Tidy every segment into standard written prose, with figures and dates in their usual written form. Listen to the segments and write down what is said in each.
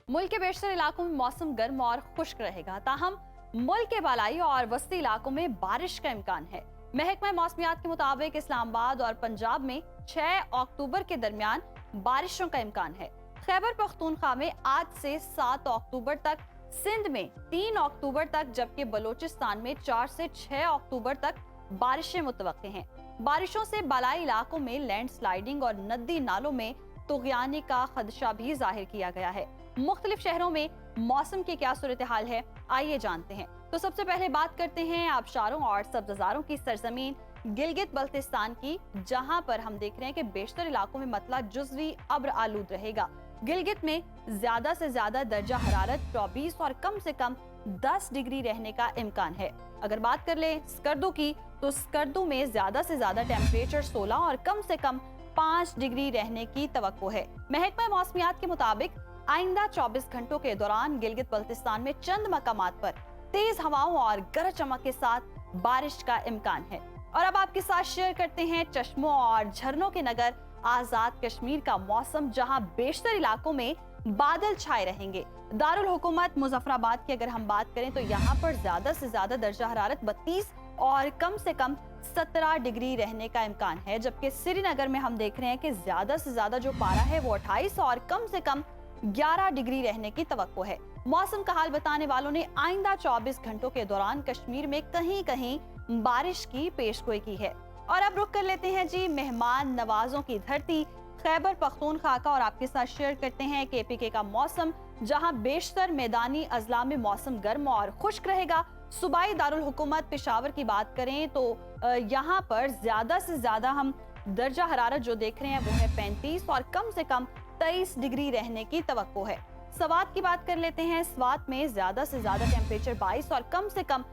मुल्क के बेशतर इलाकों में मौसम गर्म और खुश्क रहेगा, ताहम मुल्क के बालाई और वस्ती इलाकों में बारिश का इम्कान है। महकमा मौसमियात के मुताबिक इस्लामाबाद और पंजाब में 6 अक्टूबर के दरमियान बारिशों का इम्कान है। खैबर पख्तूनख्वा में आज से 7 अक्टूबर तक, सिंध में 3 अक्टूबर तक, जबकि बलूचिस्तान में 4 से 6 अक्टूबर तक बारिशें मुतवक्के हैं। बारिशों से बालाई इलाकों में लैंड स्लाइडिंग और नदी नालों में तुग़यानी का खदशा भी जाहिर किया गया है। मुख्तलिफ शहरों में मौसम की क्या सूरत हाल है, आइए जानते हैं। तो सबसे पहले बात करते हैं आबशारों और सब्ज़ारों की सरजमीन गिलगित बल्तिस्तान की, जहां पर हम देख रहे हैं कि बेशतर इलाकों में मतला जुज़वी अब्र आलूद रहेगा। गिलगित में ज्यादा से ज्यादा दर्जा हरारत 24 और कम से कम 10 डिग्री रहने का इम्कान है। अगर बात कर ले स्कर्दू की, तो स्कर्दू में ज्यादा से ज्यादा टेम्परेचर 16 और कम से कम 5 डिग्री रहने की तवक्को है। महकमा मौसमियात के मुताबिक आइंदा 24 घंटों के दौरान गिलगित बल्तिस्तान में चंद मकामात पर तेज हवाओं और गरज चमक के साथ बारिश का इम्कान है। और अब आपके साथ शेयर करते हैं चश्मों और झरनों के नगर आजाद कश्मीर का मौसम, जहां बेशतर इलाकों में बादल छाए रहेंगे। दारुल हुकूमत मुजफ्फराबाद की अगर हम बात करें तो यहाँ पर ज्यादा से ज्यादा दर्जा हरारत 32 और कम से कम 17 डिग्री रहने का इम्कान है, जबकि श्रीनगर में हम देख रहे हैं कि ज्यादा से ज्यादा जो पारा है वो 28 और कम से कम 11 डिग्री रहने की तवक्को है। मौसम का हाल बताने वालों ने आइंदा 24 घंटों के दौरान कश्मीर में कहीं कहीं बारिश की पेशगोई की है। और अब रुक कर लेते हैं जी मेहमान नवाजों की धरती खैबर पख्तूनख्वा का, और आपके साथ शेयर करते हैं KPK का मौसम, जहां बेशतर मैदानी अजला में मौसम गर्म और खुश्क रहेगा। सूबाई दारुल हुकूमत पेशावर की बात करें तो यहाँ पर ज्यादा से ज्यादा हम दर्जा हरारत जो देख रहे हैं वो है 35 और कम से कम 23 डिग्री रहने की तवक्को है। स्वात की बात कर लेते हैं। स्वात में ज्यादा से ज्यादा टेम्परेचर 22 और कम से कम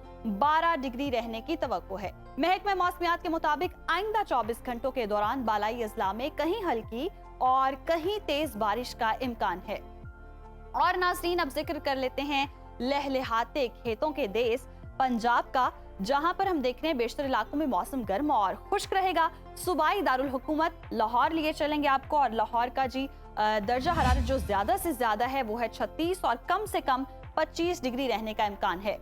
12 डिग्री रहने की तवक्को है। महकमा मौसमियात के मुताबिक आइंदा 24 घंटों के दौरान बालाई अजला में कहीं हल्की और कहीं तेज बारिश का इम्कान है। और नाज़रीन, अब जिक्र कर लेते हैं लहलहाते खेतों के देश पंजाब का, जहां पर हम देख रहे हैं बेशतर इलाकों में मौसम गर्म और खुश्क रहेगा। सूबाई दारुल हुकूमत लाहौर लिए चलेंगे आपको, और लाहौर का जी दर्जा हरारत जो ज्यादा से ज्यादा है वो है 36 और कम से कम 25 डिग्री रहने का इम्कान है।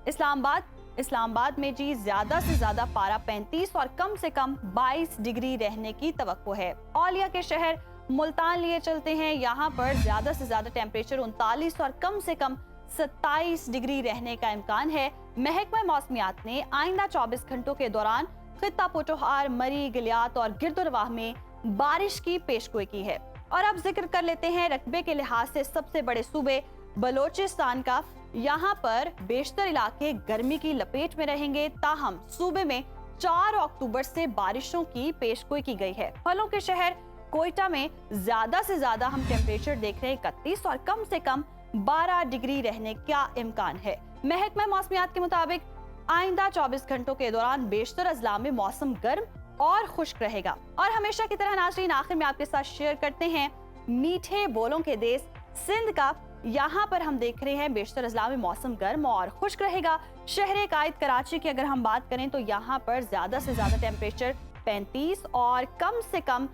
इस्लामाबाद में जी ज्यादा से ज्यादा पारा 35 और कम से कम 22 डिग्री रहने की तवक्को है। औलिया के शहर मुल्तान लिए चलते हैं, यहाँ पर ज्यादा से ज्यादा टेम्परेचर 39 और कम से कम 27 डिग्री रहने का इम्कान है। महकमा मौसमियात ने आइंदा 24 घंटों के दौरान खित्ता पोटोहार, मरी, गिलियात और गिरदुनवाह में बारिश की पेशगोई की है। और अब जिक्र कर लेते हैं रकबे के लिहाज से सबसे बड़े सूबे बलूचिस्तान का। यहाँ पर बेशतर इलाके गर्मी की लपेट में रहेंगे, ताहम सूबे में 4 अक्टूबर से बारिशों की पेशगोई की गई है। फलों के शहर कोयटा में ज्यादा से ज्यादा हम टेम्परेचर देख रहे हैं 31 और कम से कम 12 डिग्री रहने का इम्कान है। महकमा मौसमियात के मुताबिक आइंदा 24 घंटों के दौरान बेशतर अजला में मौसम गर्म और खुश्क रहेगा। और हमेशा की तरह नाज़रीन, आखिर में आपके साथ शेयर करते हैं मीठे बोलों के देश सिंध का। यहाँ पर हम देख रहे हैं बेशतर अजला में मौसम गर्म और खुश्क रहेगा। शहर कायद कराची की अगर हम बात करें तो यहाँ पर ज्यादा से ज्यादा टेम्परेचर 35 और कम से कम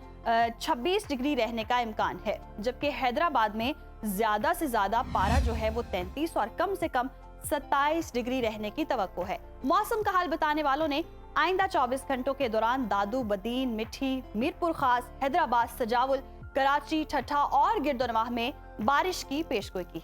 26 डिग्री रहने का इम्कान है, जबकि हैदराबाद में ज्यादा से ज्यादा पारा जो है वो 33 और कम से कम 27 डिग्री रहने की तवक्को है। मौसम का हाल बताने वालों ने आइंदा 24 घंटों के दौरान दादू, बदीन, मिठी, मीरपुर खास, हैदराबाद, सजावुल, कराची, ठट्ठा और गिरदुनवाह में बारिश की पेशगोई की है।